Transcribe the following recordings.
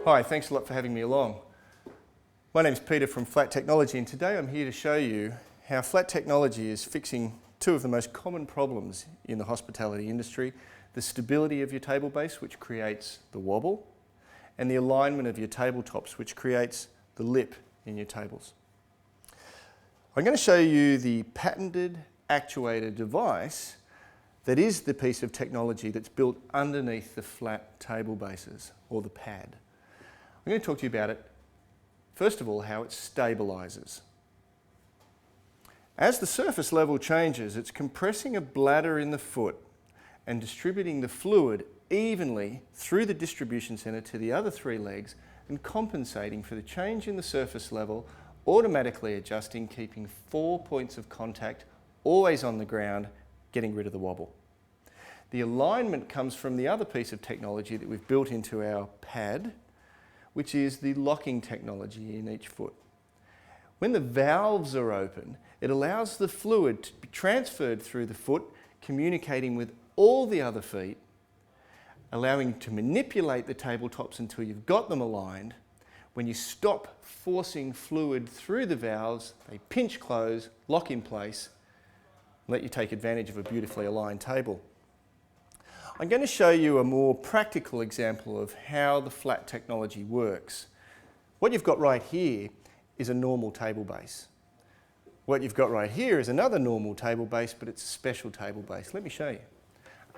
Hi, thanks a lot for having me along. My name is Peter from Flat Technology, and today I'm here to show you how flat technology is fixing two of the most common problems in the hospitality industry: the stability of your table base, which creates the wobble, and the alignment of your tabletops, which creates the lip in your tables. I'm going to show you the patented actuator device that is the piece of technology that's built underneath the flat table bases, or the pad. I'm going to talk to you about it, first of all, how it stabilises. As the surface level changes, it's compressing a bladder in the foot and distributing the fluid evenly through the distribution centre to the other three legs and compensating for the change in the surface level, automatically adjusting, keeping 4 points of contact always on the ground, getting rid of the wobble. The alignment comes from the other piece of technology that we've built into our pad, which is the locking technology in each foot. When the valves are open, it allows the fluid to be transferred through the foot, communicating with all the other feet, allowing you to manipulate the tabletops until you've got them aligned. When you stop forcing fluid through the valves, they pinch close, lock in place, and let you take advantage of a beautifully aligned table. I'm going to show you a more practical example of how the flat technology works. What you've got right here is a normal table base. What you've got right here is another normal table base, but it's a special table base. Let me show you.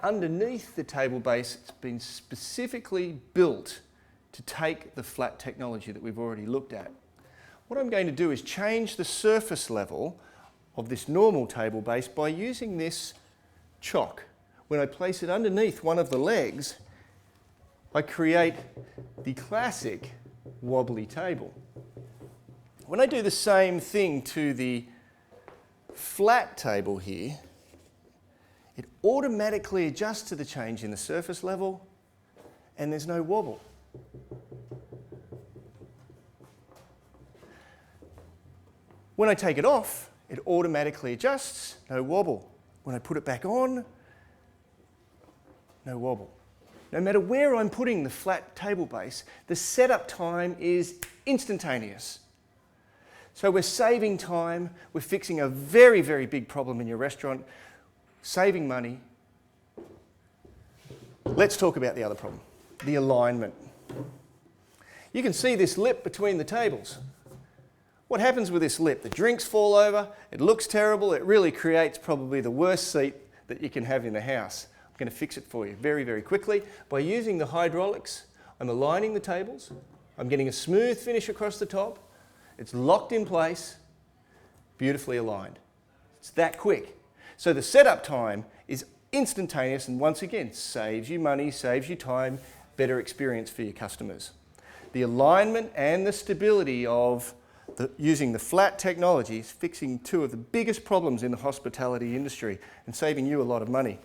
Underneath the table base, it's been specifically built to take the flat technology that we've already looked at. What I'm going to do is change the surface level of this normal table base by using this chock. When I place it underneath one of the legs, I create the classic wobbly table. When I do the same thing to the flat table here, it automatically adjusts to the change in the surface level and there's no wobble. When I take it off, it automatically adjusts, no wobble. When I put it back on, no wobble. No matter where I'm putting the flat table base, the setup time is instantaneous. So we're saving time, we're fixing a very, very big problem in your restaurant, saving money. Let's talk about the other problem, the alignment. You can see this lip between the tables. What happens with this lip? The drinks fall over, it looks terrible, it really creates probably the worst seat that you can have in the house. I'm going to fix it for you very, very quickly. By using the hydraulics, I'm aligning the tables, I'm getting a smooth finish across the top, it's locked in place, beautifully aligned. It's that quick. So the setup time is instantaneous and once again saves you money, saves you time, better experience for your customers. The alignment and the stability of using the flat technology is fixing two of the biggest problems in the hospitality industry and saving you a lot of money.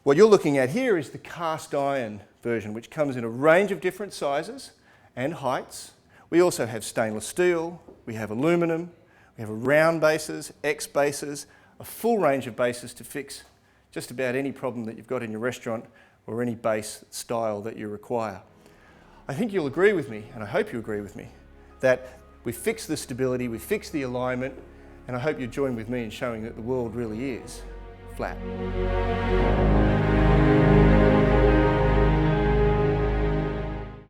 What you're looking at here is the cast iron version, which comes in a range of different sizes and heights. We also have stainless steel, we have aluminum, we have round bases, X bases, a full range of bases to fix just about any problem that you've got in your restaurant or any base style that you require. I think you'll agree with me, and I hope you agree with me, that we fixed the stability, we fixed the alignment, and I hope you join with me in showing that the world really is flat.